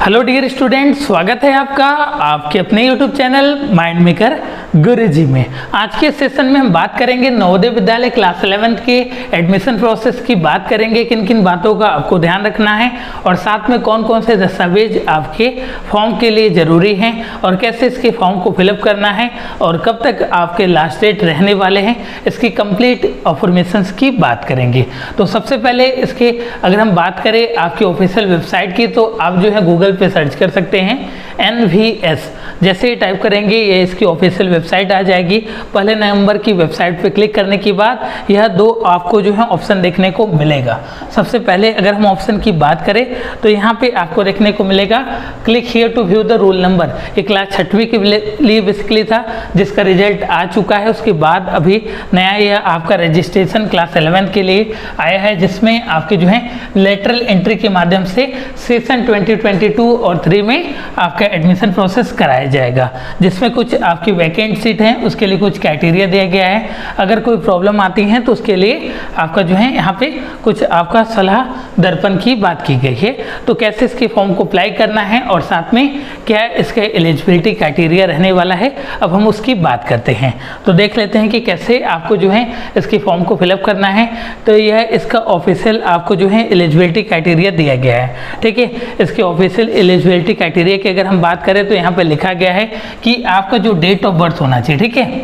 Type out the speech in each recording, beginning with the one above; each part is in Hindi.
हेलो डियर स्टूडेंट, स्वागत है आपका आपके अपने यूट्यूब चैनल माइंड मेकर गुरुजी में। आज के सेशन में हम बात करेंगे नवोदय विद्यालय क्लास 11th के एडमिशन प्रोसेस की बात करेंगे। किन किन बातों का आपको ध्यान रखना है और साथ में कौन कौन से दस्तावेज आपके फॉर्म के लिए ज़रूरी हैं और कैसे इसके फॉर्म को फिलअप करना है और कब तक आपके लास्ट डेट रहने वाले हैं, इसकी कंप्लीट इंफॉर्मेशन की बात करेंगे। तो सबसे पहले इसके अगर हम बात करें आपकी ऑफिशियल वेबसाइट की, तो आप जो है गूगल पे सर्च कर सकते हैं NVS। जैसे ही टाइप करेंगे ये इसकी ऑफिशियल वेबसाइट आ जाएगी। पहले नवंबर की वेबसाइट पे क्लिक करने के बाद यह दो आपको जो है ऑप्शन देखने को मिलेगा। सबसे पहले अगर हम ऑप्शन की बात करें तो यहाँ पे आपको देखने को मिलेगा click here to view the roll number. ये क्लास 6वीं के लिए बेसिकली था जिसका रिजल्ट आ चुका है। उसके बाद अभी नया यह आपका रजिस्ट्रेशन क्लास 11 के लिए आया है, जिसमें आपके जो है लेटरल एंट्री के माध्यम से सेशन 2022 और 3 में आपका एडमिशन प्रोसेस कराया जाएगा, जिसमें कुछ आपकी वैकेंट सीट हैं उसके लिए कुछ क्राइटेरिया दिया गया है। अगर कोई प्रॉब्लम आती है तो उसके लिए आपका जो है यहाँ पे कुछ आपका सलाह दर्पण की बात की गई है। तो कैसे इसके फॉर्म को अप्लाई करना है और साथ में क्या इसका एलिजिबिलिटी क्राइटेरिया रहने वाला है, अब हम उसकी बात करते हैं। तो देख लेते हैं कि कैसे आपको जो है इसके फॉर्म को फिलअप करना है। तो यह इसका ऑफिशियल आपको जो है एलिजिबिलिटी क्राइटेरिया दिया गया है, ठीक है। इसके ऑफिशियल एलिजिबिलिटी क्राइटेरिया की अगर हम बात करें तो यहाँ पे लिखा गया है कि आपका जो डेट ऑफ बर्थ होना चाहिए, ठीक है,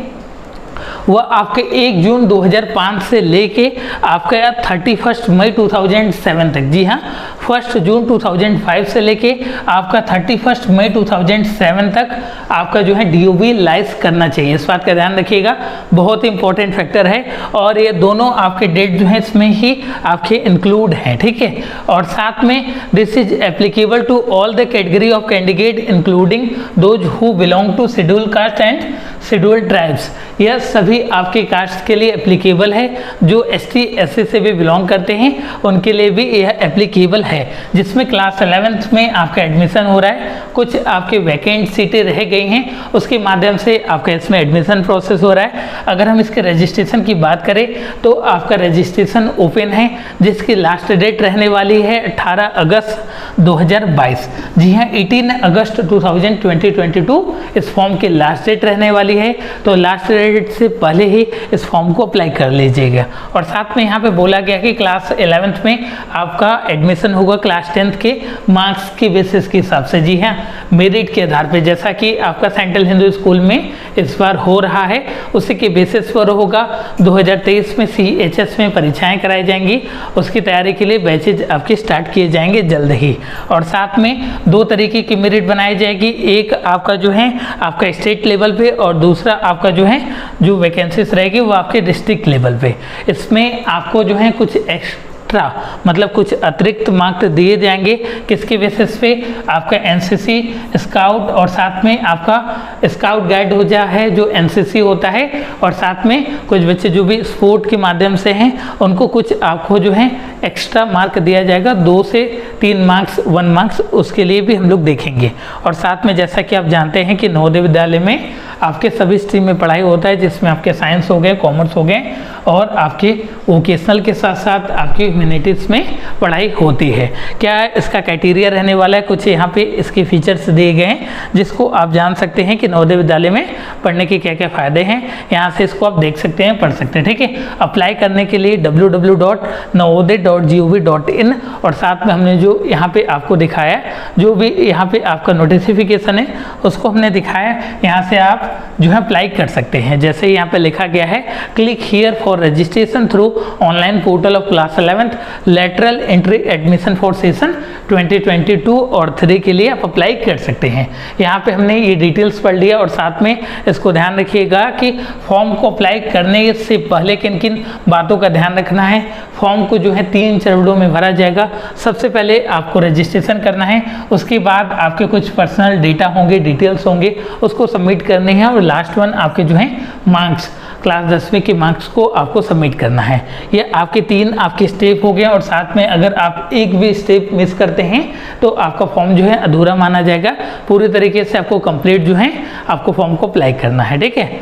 वह आपके 1 जून 2005 से लेके आपका 31 मई 2007 तक, जी हाँ 1 जून 2005 से लेके आपका 31 मई 2007 तक आपका जो है DOB लाइस करना चाहिए। इस बात का ध्यान रखिएगा, बहुत ही इंपॉर्टेंट फैक्टर है। और ये दोनों आपके डेट जो है इसमें ही आपके इंक्लूड हैं, ठीक है। और साथ में this is applicable to all the category of candidate including those who belong to schedule caste and schedule tribes. यह सभी आपके कास्ट के लिए एप्लीकेबल है। जो ST SC से भी बिलोंग करते हैं उनके लिए भी यह एप्लीकेबल है, जिसमें क्लास 11th में आपका एडमिशन हो रहा है। कुछ आपके वैकेंट सीटें रह गई हैं, उसके माध्यम से आपका इसमें एडमिशन प्रोसेस हो रहा है। अगर हम इसके रजिस्ट्रेशन की बात करें तो आपका रजिस्ट्रेशन ओपन है, जिसकी लास्ट डेट रहने वाली है 18 अगस्त 2022। जी हाँ, 18 अगस्त 2022 इस फॉर्म की लास्ट डेट रहने वाली है। तो लास्ट डेट से पहले ही इस फॉर्म को अप्लाई कर लीजिएगा। और साथ में यहाँ पे बोला गया कि क्लास 11th में आपका एडमिशन होगा क्लास 10th के मार्क्स की बेसिस के हिसाब से, जी हाँ मेरिट के आधार पे, जैसा कि आपका सेंट्रल हिंदू स्कूल में इस बार हो रहा है उसी के बेसिस पर होगा। 2023 में CHS में परीक्षाएं कराई जाएंगी, उसकी तैयारी के लिए बैचेज आपके स्टार्ट किए जाएंगे जल्द ही। और साथ में 2 तरीके की मेरिट बनाई जाएगी, एक आपका जो है आपका स्टेट लेवल पे और दूसरा आपका जो है जो वैकेंसीज रहेगी वो आपके डिस्ट्रिक्ट लेवल पे। इसमें आपको जो है कुछ एक्स्ट्रा मतलब कुछ अतिरिक्त मार्क्स दिए जाएंगे, किसके बेसिस पे, आपका NCC स्काउट और साथ में आपका स्काउट गाइड हो जा है जो NCC होता है। और साथ में कुछ बच्चे जो भी स्पोर्ट के माध्यम से हैं उनको कुछ आपको जो है एक्स्ट्रा मार्क दिया जाएगा, 2 से 3 मार्क्स 1 मार्क्स, उसके लिए भी हम लोग देखेंगे। और साथ में जैसा कि आप जानते हैं कि नवोदय विद्यालय में आपके सभी स्ट्रीम में पढ़ाई होता है, जिसमें आपके साइंस हो गए, कॉमर्स हो गए और आपके वोकेशनल के साथ साथ आपकी ह्यूमैनिटीज़ में पढ़ाई होती है। क्या इसका क्राइटेरिया रहने वाला है, कुछ यहाँ पे इसके फीचर्स दिए गए हैं जिसको आप जान सकते हैं कि नवोदय विद्यालय में पढ़ने के क्या क्या फ़ायदे हैं। यहाँ से इसको आप देख सकते हैं, पढ़ सकते हैं, ठीक है। अप्लाई करने के लिए www.navodaya.gov.in और साथ में हमने जो यहाँ पे आपको दिखाया, जो भी यहाँ पे आपका नोटिफिकेशन है उसको हमने दिखाया। यहाँ से आप जो है अप्लाई कर सकते हैं। जैसे यहाँ पे लिखा गया है click here for registration through online portal of class 11th lateral entry admission for session 2022 और 3 के लिए आप अप्लाई कर सकते हैं। यहाँ पे हमने ये डिटेल्स पढ़ लिया। और साथ में इसको ध्यान रखिएगा कि फॉर्म को अप्लाई करने से पहले किन किन बातों का ध्यान रखना है। फॉर्म को जो है 3 चरणों में भरा जाएगा। सबसे पहले आपको रजिस्ट्रेशन करना है, उसके बाद आपके कुछ पर्सनल डेटा होंगे, डिटेल्स होंगे, उसको सबमिट करने हैं। और लास्ट वन आपके जो है मार्क्स, क्लास 10वीं के मार्क्स को आपको सबमिट करना है। ये आपके 3 आपके स्टेप हो गए। और साथ में अगर आप एक भी स्टेप मिस करते हैं तो आपका फॉर्म जो है अधूरा माना जाएगा। पूरी तरीके से आपको कंप्लीट जो है आपको फॉर्म को अप्लाई करना है, ठीक है।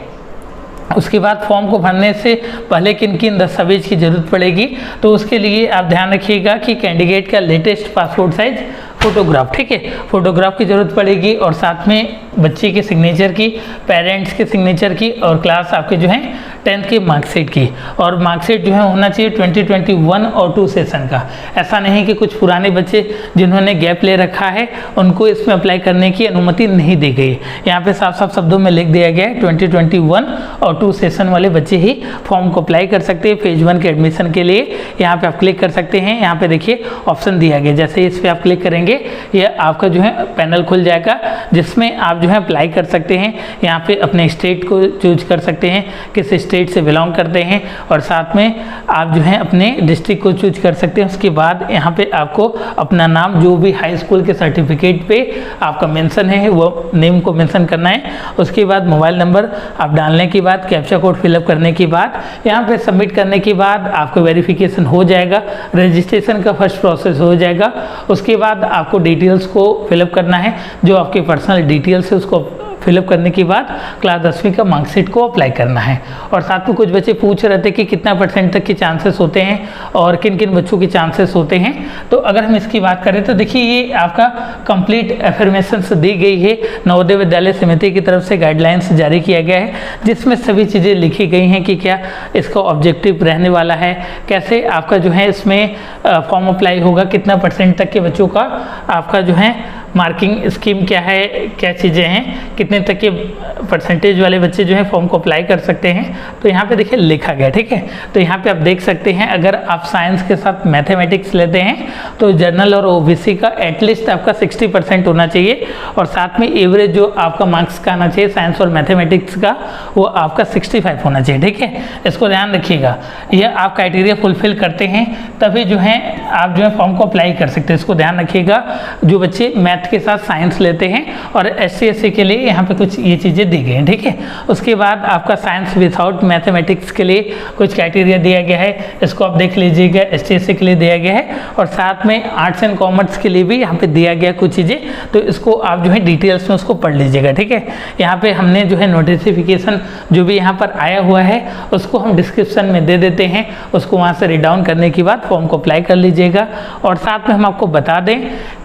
उसके बाद फॉर्म को भरने से पहले किन किन दस्तावेज की ज़रूरत पड़ेगी, तो उसके लिए आप ध्यान रखिएगा कि कैंडिडेट का लेटेस्ट पासपोर्ट साइज फ़ोटोग्राफ, ठीक है, फ़ोटोग्राफ की ज़रूरत पड़ेगी और साथ में बच्चे के सिग्नेचर की, पेरेंट्स के सिग्नेचर की और क्लास आपके जो है 10th की मार्कशीट की। और मार्कशीट जो है होना चाहिए 2021 और 2 सेशन का। ऐसा नहीं कि कुछ पुराने बच्चे जिन्होंने गैप ले रखा है उनको इसमें अप्लाई करने की अनुमति नहीं दी गई। यहाँ पे साफ साफ शब्दों में लिख दिया गया है 2021 और 2 सेशन वाले बच्चे ही फॉर्म को अप्लाई कर सकते हैं फेज 1 के एडमिशन के लिए। यहाँ पे आप क्लिक कर सकते हैं। यहाँ पे देखिए ऑप्शन दिया गया, जैसे इस पर आप क्लिक करेंगे ये आपका जो है पैनल खुल जाएगा जिसमें आप जो है अप्लाई कर सकते हैं। यहाँ पे अपने स्टेट को चूज कर सकते हैं, किस स्टेट से बिलोंग करते हैं, और साथ में आप जो है अपने डिस्ट्रिक्ट को चूज कर सकते हैं। उसके बाद यहाँ पे आपको अपना नाम जो भी हाई स्कूल के सर्टिफिकेट पे आपका मेंशन है वो नेम को मेंशन करना है। उसके बाद मोबाइल नंबर आप डालने के बाद कैप्चा कोड फिलअप करने के बाद यहाँ पे सबमिट करने के बाद आपको वेरिफिकेशन हो जाएगा, रजिस्ट्रेशन का फर्स्ट प्रोसेस हो जाएगा। उसके बाद आपको डिटेल्स को फिलअप करना है, जो आपके पर्सनल डिटेल्स है उसको फिलअप करने के बाद क्लास 10वीं का मार्कशीट को अप्लाई करना है। और साथ में कुछ बच्चे पूछ रहे थे कि कितना % तक के चांसेस होते हैं और किन किन बच्चों के चांसेस होते हैं। तो अगर हम इसकी बात करें तो देखिए ये आपका कंप्लीट एफर्मेशंस दी गई है, नवोदय विद्यालय समिति की तरफ से गाइडलाइंस जारी किया गया है जिसमें सभी चीज़ें लिखी गई हैं कि क्या इसका ऑब्जेक्टिव रहने वाला है, कैसे आपका जो है इसमें फॉर्म अप्लाई होगा, कितना % तक के बच्चों का आपका जो है मार्किंग स्कीम क्या है, क्या चीज़ें हैं, कितने तक के % वाले बच्चे जो है फॉर्म को अप्लाई कर सकते हैं। तो यहाँ पे देखिए लिखा गया, ठीक है। तो यहाँ पे आप देख सकते हैं अगर आप साइंस के साथ मैथमेटिक्स लेते हैं तो जनरल और ओबीसी का एटलीस्ट आपका 60% होना चाहिए और साथ में एवरेज जो आपका मार्क्स का आना चाहिए साइंस और मैथमेटिक्स का वो आपका 65 होना चाहिए, ठीक है। इसको ध्यान रखिएगा, यह आप क्राइटेरिया फुलफिल करते हैं तभी जो है आप जो है फॉर्म को अप्लाई कर सकते हैं। इसको ध्यान रखिएगा, जो बच्चे मैथ के साथ साइंस लेते हैं और SC SC के लिए यहाँ पे कुछ ये चीज़ें दी गई हैं, ठीक है। उसके बाद आपका साइंस विदाउट मैथमेटिक्स के लिए कुछ क्राइटेरिया दिया गया है, इसको आप देख लीजिएगा, ST SC के लिए दिया गया है और साथ में आर्ट्स एंड कॉमर्स के लिए भी यहाँ पे दिया गया कुछ चीज़ें। तो इसको आप जो है डिटेल्स में उसको पढ़ लीजिएगा, ठीक है। यहाँ पे हमने जो है नोटिफिकेशन जो भी यहाँ पर आया हुआ है उसको हम डिस्क्रिप्शन में दे देते हैं, उसको वहाँ से रीड डाउन करने के बाद फॉर्म को अप्लाई कर लीजिएगा। और साथ में हम आपको बता दें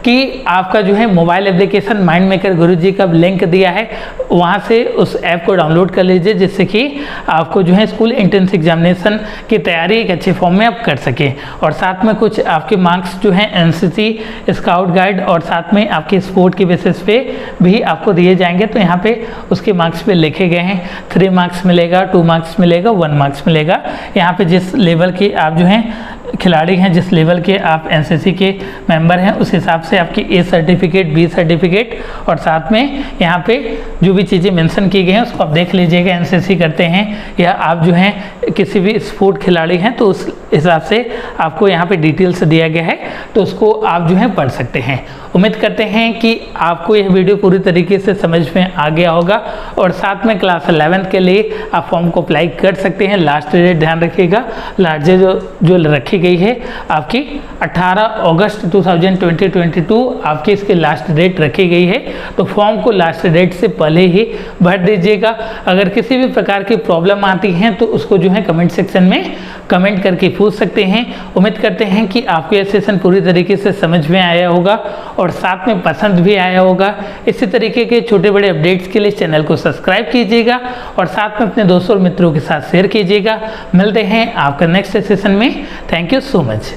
कि आपका जो है मोबाइल एप्लीकेशन माइंड मेकर गुरुजी का लिंक दिया है, वहाँ से उस ऐप को डाउनलोड कर लीजिए जिससे कि आपको जो है स्कूल एंट्रेंस एग्जामिनेशन की तैयारी एक अच्छे फॉर्म में आप कर सकें। और साथ में कुछ आपके मार्क्स जो हैं NCC स्काउट गाइड और साथ में आपके स्पोर्ट के बेसिस पे भी आपको दिए जाएंगे। तो यहाँ पे उसके मार्क्स पे लिखे गए हैं, 3 मार्क्स मिलेगा, 2 मार्क्स मिलेगा, 1 मार्क्स मिलेगा। यहाँ पे जिस लेवल के आप जो हैं खिलाड़ी हैं, जिस लेवल के आप NCC के मेंबर हैं उस हिसाब से आपकी A सर्टिफिकेट, B सर्टिफिकेट और साथ में यहाँ पे जो भी चीज़ें मेंशन की गई हैं उसको आप देख लीजिएगा। NCC करते हैं या आप जो हैं किसी भी स्पोर्ट खिलाड़ी हैं तो उस हिसाब से आपको यहाँ पे डिटेल्स दिया गया है, तो उसको आप जो है पढ़ सकते हैं। उम्मीद करते हैं कि आपको यह वीडियो पूरी तरीके से समझ में आ गया होगा और साथ में क्लास 11 के लिए आप फॉर्म को अप्लाई कर सकते हैं। लास्ट डेट ध्यान रखिएगा, लास्ट डेट जो रखी गई है आपकी 18 अगस्त 2022 आपकी इसकी लास्ट डेट रखी गई है। तो फॉर्म को लास्ट डेट से पहले ही भर दीजिएगा। अगर किसी भी प्रकार की प्रॉब्लम आती है तो उसको जो है कमेंट सेक्शन में कमेंट करके पूछ सकते हैं। उम्मीद करते हैं कि आपको यह सेशन पूरी तरीके से समझ में आया होगा और साथ में पसंद भी आया होगा। इसी तरीके के छोटे बड़े अपडेट्स के लिए चैनल को सब्सक्राइब कीजिएगा और साथ में अपने दोस्तों और मित्रों के साथ शेयर कीजिएगा। मिलते हैं आपका नेक्स्ट सेशन में। Thank you so much.